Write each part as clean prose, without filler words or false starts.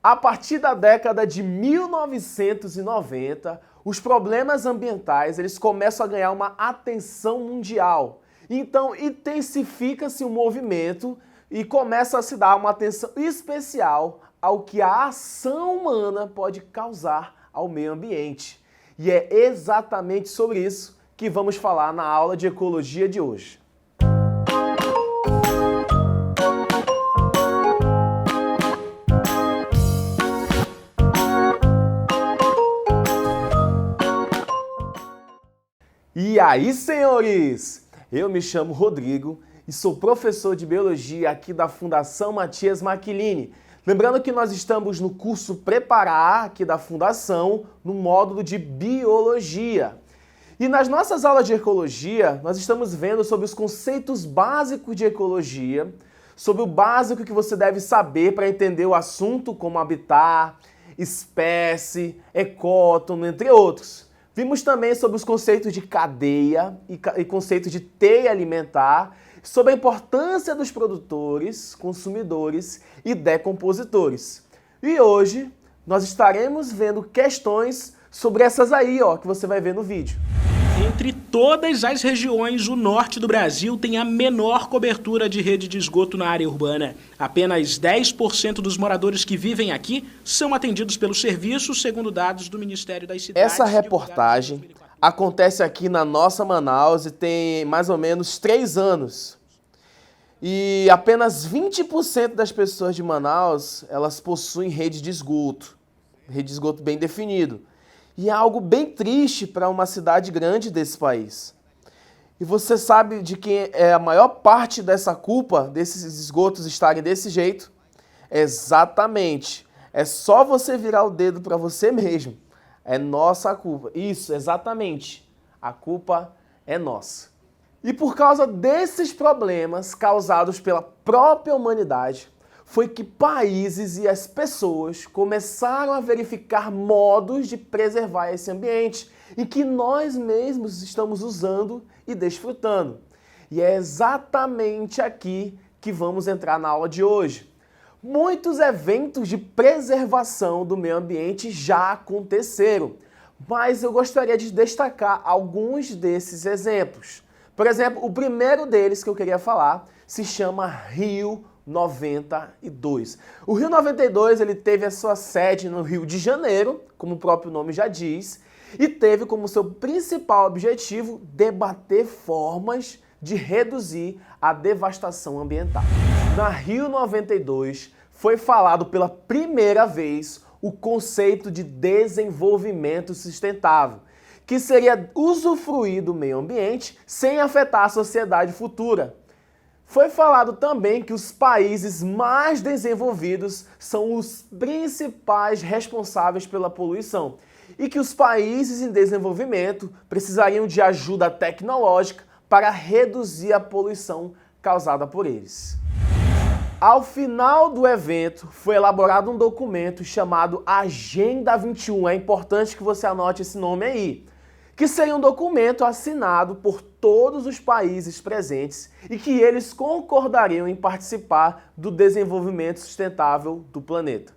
A partir da década de 1990, os problemas ambientais eles começam a ganhar uma atenção mundial. Então, intensifica-se o movimento e começa a se dar uma atenção especial ao que a ação humana pode causar ao meio ambiente. E é exatamente sobre isso que vamos falar na aula de ecologia de hoje. E aí, senhores? Eu me chamo Rodrigo e sou professor de Biologia aqui da Fundação Matias Maquilini. Lembrando que nós estamos no curso Preparar aqui da Fundação, no módulo de Biologia. E nas nossas aulas de Ecologia, nós estamos vendo sobre os conceitos básicos de Ecologia, sobre o básico que você deve saber para entender o assunto como habitat, espécie, ecótono, entre outros. Vimos também sobre os conceitos de cadeia e conceitos de teia alimentar, sobre a importância dos produtores, consumidores e decompositores. E hoje nós estaremos vendo questões sobre essas aí, ó, que você vai ver no vídeo. Entre todas as regiões, o norte do Brasil tem a menor cobertura de rede de esgoto na área urbana. Apenas 10% dos moradores que vivem aqui são atendidos pelo serviço, segundo dados do Ministério das Cidades. Essa reportagem acontece aqui na nossa Manaus e tem mais ou menos 3 anos. E apenas 20% das pessoas de Manaus, elas possuem rede de esgoto bem definido. E é algo bem triste para uma cidade grande desse país. E você sabe de quem é a maior parte dessa culpa, desses esgotos estarem desse jeito? Exatamente. É só você virar o dedo para você mesmo. É nossa culpa. Isso, exatamente. A culpa é nossa. E por causa desses problemas causados pela própria humanidade, foi que países e as pessoas começaram a verificar modos de preservar esse ambiente em que nós mesmos estamos usando e desfrutando. E é exatamente aqui que vamos entrar na aula de hoje. Muitos eventos de preservação do meio ambiente já aconteceram, mas eu gostaria de destacar alguns desses exemplos. Por exemplo, o primeiro deles que eu queria falar se chama Rio 92. O Rio 92 ele teve a sua sede no Rio de Janeiro, como o próprio nome já diz, e teve como seu principal objetivo debater formas de reduzir a devastação ambiental. Na Rio 92 foi falado pela primeira vez o conceito de desenvolvimento sustentável, que seria usufruir do meio ambiente sem afetar a sociedade futura. Foi falado também que os países mais desenvolvidos são os principais responsáveis pela poluição e que os países em desenvolvimento precisariam de ajuda tecnológica para reduzir a poluição causada por eles. Ao final do evento, foi elaborado um documento chamado Agenda 21. É importante que você anote esse nome aí, que seria um documento assinado por todos os países presentes e que eles concordariam em participar do desenvolvimento sustentável do planeta.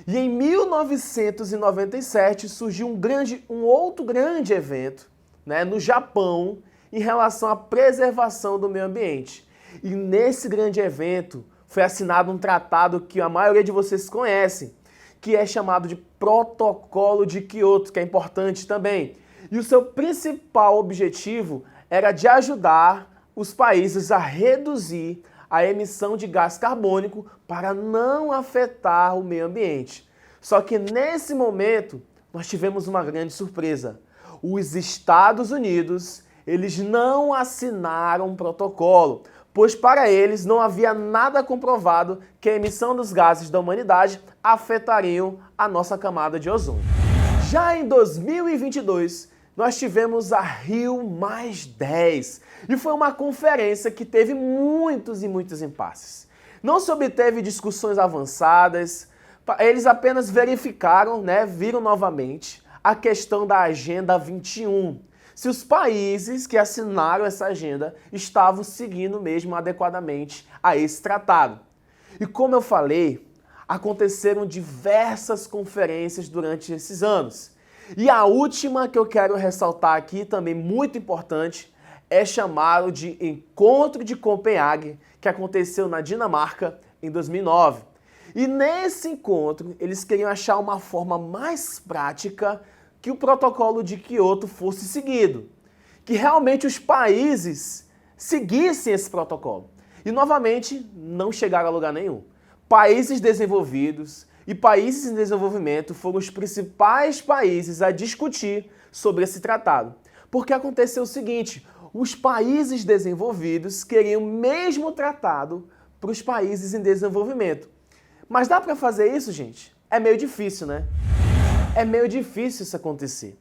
E em 1997 surgiu um outro grande evento, no Japão, em relação à preservação do meio ambiente. E nesse grande evento foi assinado um tratado que a maioria de vocês conhecem, que é chamado de Protocolo de Kyoto, que é importante também. E o seu principal objetivo era de ajudar os países a reduzir a emissão de gás carbônico para não afetar o meio ambiente. Só que nesse momento nós tivemos uma grande surpresa. Os Estados Unidos, eles não assinaram o protocolo, pois para eles não havia nada comprovado que a emissão dos gases da humanidade afetariam a nossa camada de ozônio. Já em 2022, nós tivemos a Rio+10 e foi uma conferência que teve muitos e muitos impasses. Não se obteve discussões avançadas, eles apenas verificaram, viram novamente a questão da Agenda 21. Se os países que assinaram essa agenda estavam seguindo mesmo adequadamente a esse tratado. E como eu falei, aconteceram diversas conferências durante esses anos. E a última que eu quero ressaltar aqui, também muito importante, é chamado de Encontro de Copenhague, que aconteceu na Dinamarca em 2009. E nesse encontro, eles queriam achar uma forma mais prática que o protocolo de Kyoto fosse seguido, que realmente os países seguissem esse protocolo. E novamente, não chegaram a lugar nenhum. Países desenvolvidos e países em desenvolvimento foram os principais países a discutir sobre esse tratado. Porque aconteceu o seguinte, os países desenvolvidos queriam o mesmo tratado para os países em desenvolvimento. Mas dá para fazer isso, gente? É meio difícil, né? É meio difícil isso acontecer.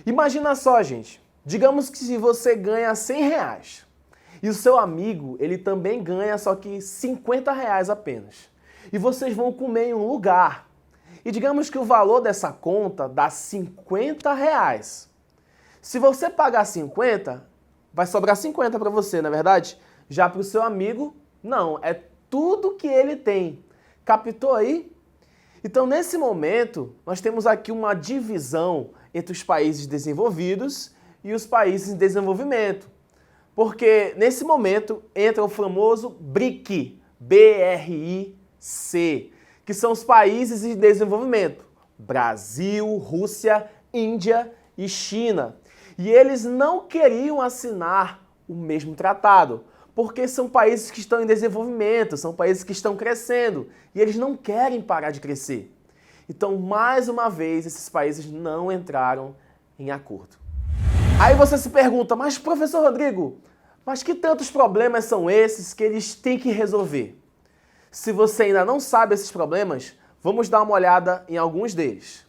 Imagina só, gente. Digamos que se você ganha R$100 e o seu amigo, ele também ganha só que R$50 apenas. E vocês vão comer em um lugar. E digamos que o valor dessa conta dá R$50. Se você pagar 50, vai sobrar 50 para você, não é verdade? Já para o seu amigo, não. É tudo que ele tem. Captou aí? Então, nesse momento, nós temos aqui uma divisão entre os países desenvolvidos e os países em desenvolvimento. Porque, nesse momento, entra o famoso BRIC, B-R-I-C, que são os países em desenvolvimento. Brasil, Rússia, Índia e China. E eles não queriam assinar o mesmo tratado, porque são países que estão em desenvolvimento, são países que estão crescendo, e eles não querem parar de crescer. Então, mais uma vez, esses países não entraram em acordo. Aí você se pergunta, mas professor Rodrigo, mas que tantos problemas são esses que eles têm que resolver? Se você ainda não sabe esses problemas, vamos dar uma olhada em alguns deles.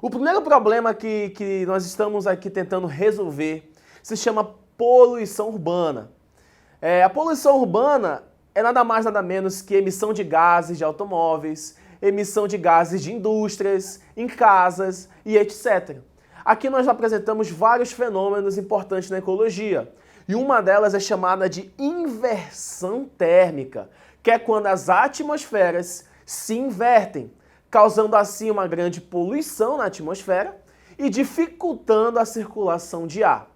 O primeiro problema que nós estamos aqui tentando resolver se chama poluição urbana. A poluição urbana é nada mais nada menos que emissão de gases de automóveis, emissão de gases de indústrias, em casas e etc. Aqui nós apresentamos vários fenômenos importantes na ecologia, e uma delas é chamada de inversão térmica, que é quando as atmosferas se invertem, causando assim uma grande poluição na atmosfera e dificultando a circulação de ar.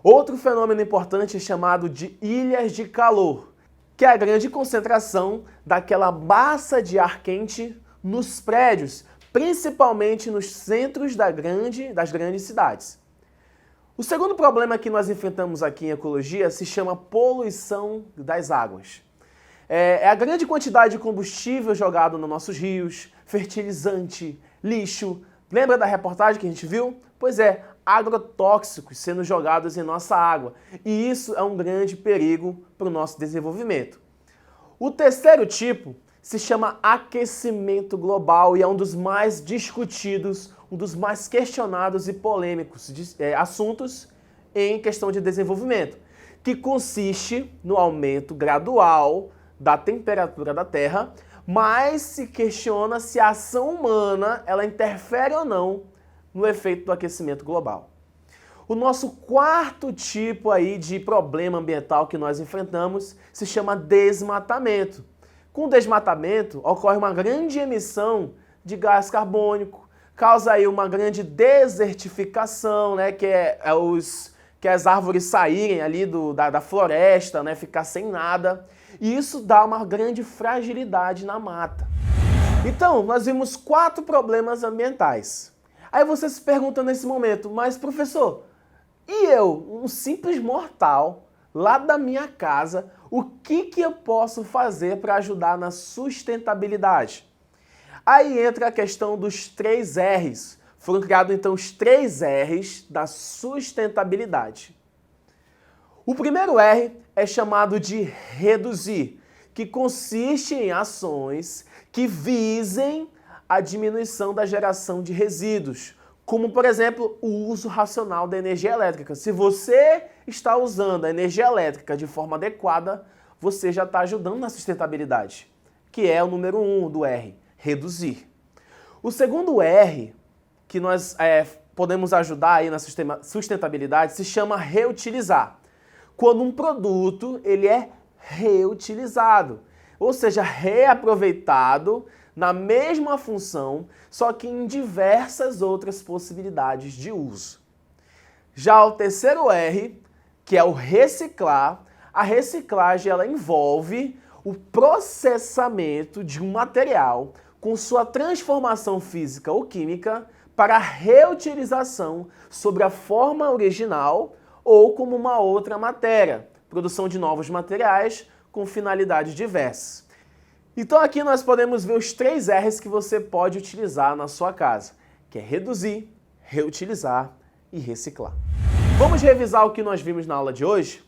Outro fenômeno importante é chamado de ilhas de calor, que é a grande concentração daquela massa de ar quente nos prédios, principalmente nos centros das grandes cidades. O segundo problema que nós enfrentamos aqui em ecologia se chama poluição das águas. É a grande quantidade de combustível jogado nos nossos rios, fertilizante, lixo. Lembra da reportagem que a gente viu? Pois é, agrotóxicos sendo jogados em nossa água. E isso é um grande perigo para o nosso desenvolvimento. O terceiro tipo se chama aquecimento global e é um dos mais discutidos, um dos mais questionados e polêmicos assuntos em questão de desenvolvimento, que consiste no aumento gradual da temperatura da Terra, mas se questiona se a ação humana ela interfere ou não no efeito do aquecimento global. O nosso quarto tipo aí de problema ambiental que nós enfrentamos se chama desmatamento. Com o desmatamento ocorre uma grande emissão de gás carbônico, causa aí uma grande desertificação, né, que as árvores saírem ali da floresta, né, ficar sem nada, e isso dá uma grande fragilidade na mata. Então, nós vimos 4 problemas ambientais. Aí você se pergunta nesse momento, mas professor, e eu, um simples mortal, lá da minha casa, o que eu posso fazer para ajudar na sustentabilidade? Aí entra a questão dos 3 R's. Foram criados então os 3 R's da sustentabilidade. O primeiro R é chamado de reduzir, que consiste em ações que visem a diminuição da geração de resíduos, como, por exemplo, o uso racional da energia elétrica. Se você está usando a energia elétrica de forma adequada, você já está ajudando na sustentabilidade, que é o número 1 do R, reduzir. O segundo R, que nós podemos ajudar aí na sustentabilidade, se chama reutilizar. Quando um produto ele é reutilizado, ou seja, reaproveitado na mesma função, só que em diversas outras possibilidades de uso. Já o terceiro R, que é o reciclar, a reciclagem ela envolve o processamento de um material com sua transformação física ou química para a reutilização sobre a forma original ou como uma outra matéria, produção de novos materiais com finalidades diversas. Então aqui nós podemos ver os 3 R's que você pode utilizar na sua casa, que é reduzir, reutilizar e reciclar. Vamos revisar o que nós vimos na aula de hoje?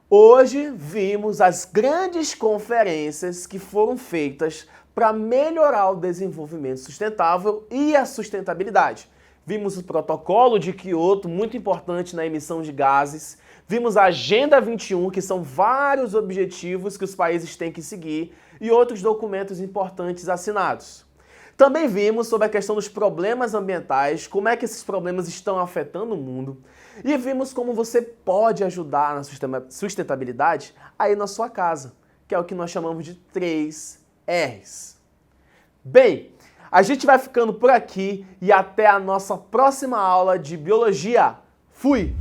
Hoje vimos as grandes conferências que foram feitas para melhorar o desenvolvimento sustentável e a sustentabilidade. Vimos o protocolo de Kyoto, muito importante na emissão de gases. Vimos a Agenda 21, que são vários objetivos que os países têm que seguir, e outros documentos importantes assinados. Também vimos sobre a questão dos problemas ambientais, como é que esses problemas estão afetando o mundo, e vimos como você pode ajudar na sustentabilidade aí na sua casa, que é o que nós chamamos de 3 R's. Bem, a gente vai ficando por aqui e até a nossa próxima aula de Biologia. Fui!